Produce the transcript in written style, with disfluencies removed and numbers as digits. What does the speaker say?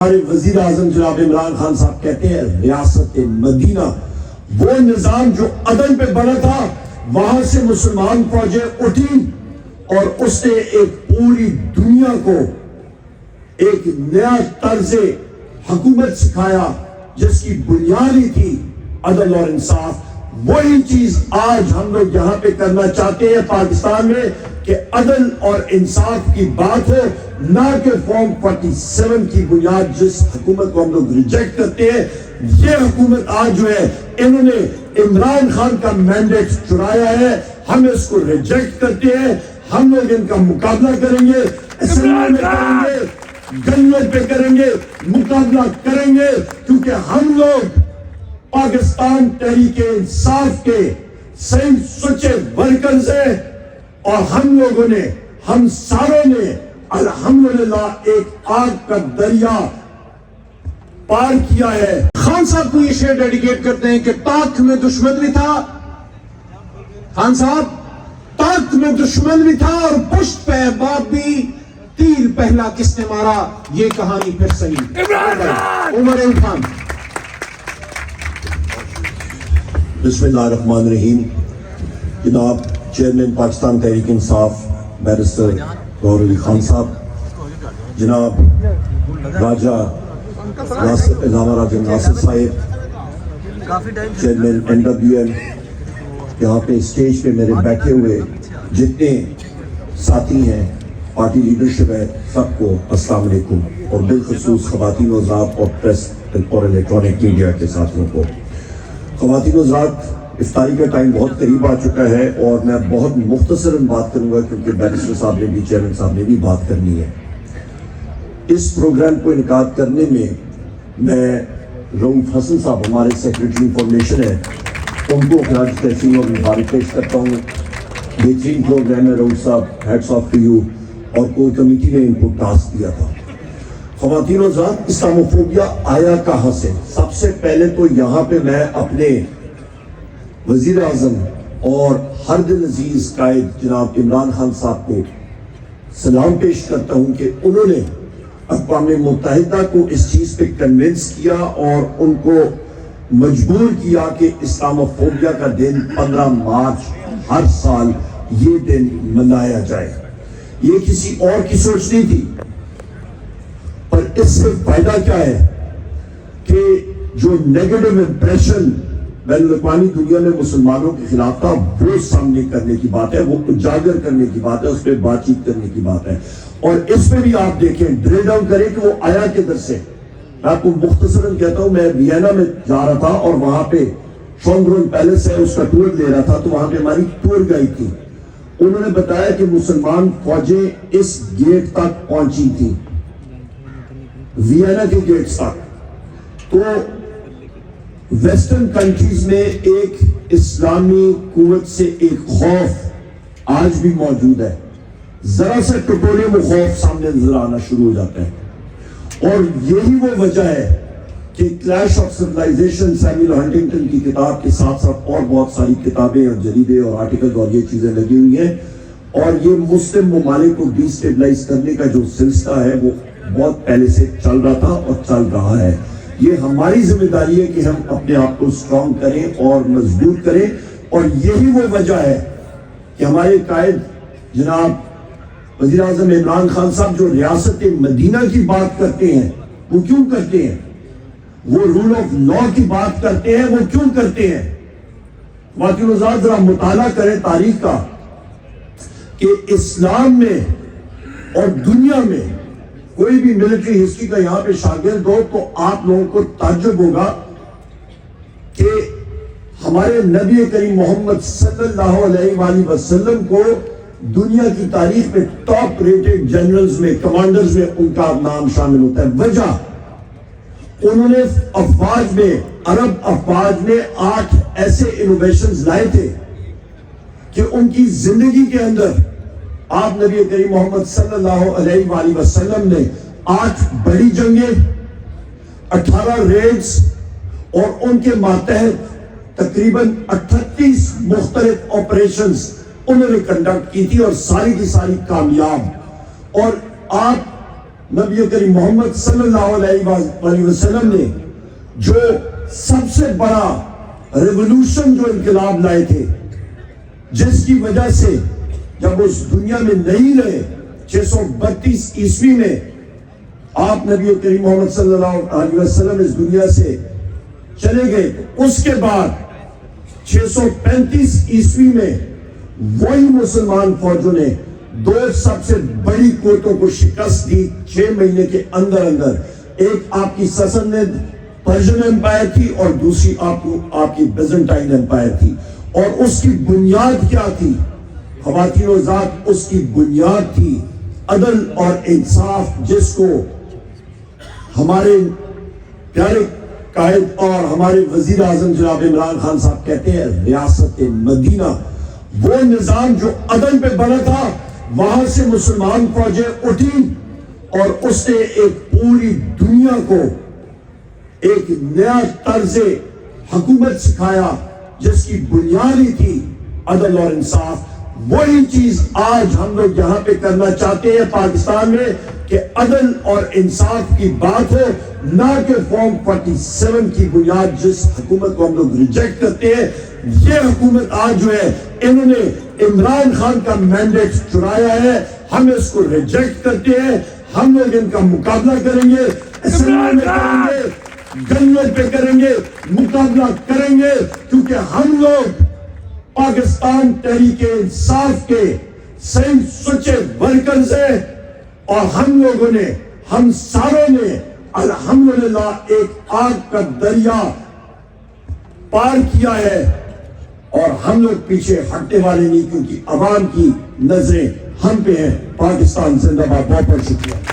ہمارے وزیر اعظم جناب عمران خان صاحب کہتے ہیں ریاست مدینہ وہ نظام جو عدن پہ بنا تھا، وہاں سے مسلمان فوجیں اٹھی اور اس نے ایک پوری دنیا کو ایک نیا طرز حکومت سکھایا جس کی بنیاد ہی تھی عدل اور انصاف۔ وہی چیز آج ہم لوگ یہاں پہ کرنا چاہتے ہیں پاکستان میں کہ عدل اور انصاف کی بات ہو، نہ کہ فارم 47 کی بنیاد جس حکومت کو ہم لوگ ریجیکٹ کرتے ہیں۔ یہ حکومت آج جو ہے انہوں نے عمران خان کا مینڈیٹ چرایا ہے، ہم اس کو ریجیکٹ کرتے ہیں۔ ہم لوگ ان کا مقابلہ کریں گے، اسمبلی میں کریں گے، گنجوت پہ کریں گے، مقابلہ کریں گے، کیونکہ ہم لوگ پاکستان تحریک انصاف کے صحیح سچے ورکرز ہیں، اور ہم لوگوں نے، ہم ساروں نے الحمدللہ ایک آگ کا دریا پار کیا ہے۔ خان صاحب کو یہ شعر ڈیڈیکیٹ کرتے ہیں کہ تاک میں دشمن بھی تھا، خان صاحب تاک میں دشمن بھی تھا اور پشت پہ احباب بھی، تیر پہلا کس نے مارا یہ کہانی پھر صحیح۔ عمر خان۔ بسم اللہ الرحمن الرحیم۔ جناب چیئرمین پاکستان تحریک انصاف بیرسٹر غور علی خان صاحب، جناب راجہ ناصر علامہ راجہ ناصر صاحب، چیئرمین NWM، یہاں پہ اسٹیج پہ میرے بیٹھے ہوئے جتنے ساتھی ہیں، پارٹی لیڈرشپ ہے، سب کو السلام علیکم، اور بالخصوص خواتین و حضرات اور پریس اور الیکٹرانک میڈیا کے ساتھیوں کو۔ خواتین و حضرات، افطاری کا ٹائم بہت قریب آ چکا ہے اور میں بہت مختصراً بات کروں گا کیونکہ بیرسٹر صاحب نے بھی، چیئرمین صاحب نے بھی بات کرنی ہے۔ اس پروگرام کو انعقاد کرنے میں میں رؤوف حسن صاحب، ہمارے سیکریٹری انفارمیشن ہے، ان کو خراج تحسین اور مبارک پیش کرتا ہوں۔ بہترین پروگرام ہے رؤوف صاحب، ہیڈس آف ٹو یو، اور کوئی کمیٹی نے ان کو ٹاسک دیا تھا۔ خواتین و حضرات، اسلاموفوبیا آیا کہاں سے؟ سب سے پہلے تو یہاں پہ میں اپنے وزیر اعظم اور ہر دل عزیز قائد جناب عمران خان صاحب کو سلام پیش کرتا ہوں کہ انہوں نے اقوام متحدہ کو اس چیز پہ کنونس کیا اور ان کو مجبور کیا کہ اسلاموفوبیا کا دن 15 مارچ ہر سال یہ دن منایا جائے۔ یہ کسی اور کی سوچ نہیں تھی، پر اس سے فائدہ کیا ہے کہ جو نیگیٹو امپریشن بین الاقوامی دنیا میں مسلمانوں کے خلاف تھا، وہ سامنے کرنے کی بات ہے، وہ اجاگر کرنے کی بات ہے، اس پہ بات چیت کرنے کی بات ہے۔ اور اس پہ بھی آپ دیکھیں، ڈرل ڈاؤن کریں کہ وہ آیا کدھر سے۔ میں آپ کو مختصراً کہتا ہوں، میں وینا میں جا رہا تھا اور وہاں پہ شونگرون پیلس ہے، اس کا ٹور لے رہا تھا، تو وہاں پہ ہماری ٹور گائیڈ تھی، انہوں نے بتایا کہ مسلمان فوجیں اس گیٹ تک پہنچی تھی، وینا کے گیٹس تک۔ تو ویسٹرن کنٹریز میں ایک اسلامی قوت سے ایک خوف آج بھی موجود ہے، ذرا سا ٹٹولے میں خوف سامنے نظر آنا شروع ہو جاتا ہے، اور یہی وہ وجہ ہے کہ clash of civilisation Samuel Huntington کی کتاب کے ساتھ ساتھ اور بہت ساری کتابیں اور جریدے اور آرٹیکل اور یہ چیزیں لگی ہوئی ہیں، اور یہ مسلم ممالک کو ڈی اسٹیبلائز کرنے کا جو سلسلہ ہے وہ بہت پہلے سے چل رہا تھا اور چل رہا ہے۔ یہ ہماری ذمہ داری ہے کہ ہم اپنے آپ کو اسٹرانگ کریں اور مضبوط کریں، اور یہی وہ وجہ ہے کہ ہمارے قائد جناب وزیر اعظم عمران خان صاحب جو ریاست مدینہ کی بات کرتے ہیں، وہ کیوں کرتے ہیں؟ وہ رول آف لا کی بات کرتے ہیں، وہ کیوں کرتے ہیں؟ خواتین و حضرات، ذرا مطالعہ کریں تاریخ کا کہ اسلام میں اور دنیا میں کوئی بھی ملٹری ہسٹری کا یہاں پہ شاگرد ہو تو آپ لوگوں کو تعجب ہوگا کہ ہمارے نبی کریم محمد صلی اللہ علیہ وآلہ وسلم کو دنیا کی تاریخ میں ٹاپ ریٹڈ جنرلز میں، کمانڈرز میں ان کا نام شامل ہوتا ہے۔ وجہ، انہوں نے افواج میں، عرب افواج میں 8 ایسے انوویشنز لائے تھے کہ ان کی زندگی کے اندر آپ نبی کریم محمد صلی اللہ علیہ وآلہ وسلم نے 8 بڑی جنگیں، 18 ریڈز اور ان کے ماتحت تقریباً 38 مختلف آپریشنز انہوں نے کنڈکٹ کی تھی، اور ساری کی ساری کامیاب۔ اور آپ نبی کریم محمد صلی اللہ علیہ وسلم نے جو سب سے بڑا ریولوشن جو انقلاب لائے تھے، جس کی وجہ سے جب اس دنیا میں نہیں رہے 632 عیسوی میں آپ نبی کریم محمد صلی اللہ علیہ وسلم اس دنیا سے چلے گئے، اس کے بعد 635 عیسوی میں وہی مسلمان فوجوں نے دو سب سے بڑی قوتوں کو شکست دی 6 مہینے کے اندر اندر. ایک آپ کی سسنید پرشین امپائر تھی اور دوسری آپ کی بیزنٹائن امپائر تھی. اور اس کی بنیاد کیا تھی خواتین و ذات؟ اس کی بنیاد تھی عدل اور انصاف، جس کو ہمارے پیارے قائد اور ہمارے وزیر اعظم جناب عمران خان صاحب کہتے ہیں ریاست مدینہ. وہ نظام جو عدل پہ بنا تھا، وہاں سے مسلمان فوجیں اٹھی اور اس نے ایک پوری دنیا کو ایک نیا طرز حکومت سکھایا جس کی بنیاد ہی تھی عدل اور انصاف. وہی چیز آج ہم لوگ یہاں پہ کرنا چاہتے ہیں پاکستان میں کہ عدل اور انصاف کی بات ہو، نہ کہ فارم 47 کی بنیاد جس حکومت کو ہم لوگ ریجیکٹ کرتے ہیں. یہ حکومت آج جو ہے، انہوں نے عمران خان کا مینڈیٹ چرایا ہے، ہم اس کو ریجیکٹ کرتے ہیں. ہم لوگ ان کا مقابلہ کریں گے، اسمبلی میں کریں گے، گلے پہ کریں گے، مقابلہ کریں گے، کیونکہ ہم لوگ پاکستان تحریک انصاف کے صحیح سچے ورکرز ہیں. اور ہم ساروں نے الحمدللہ ایک آگ کا دریا پار کیا ہے، اور ہم لوگ پیچھے ہٹنے والے نہیں، کیونکہ عوام کی نظریں ہم پہ ہیں. پاکستان زندہ باد. بہت بہت شکریہ.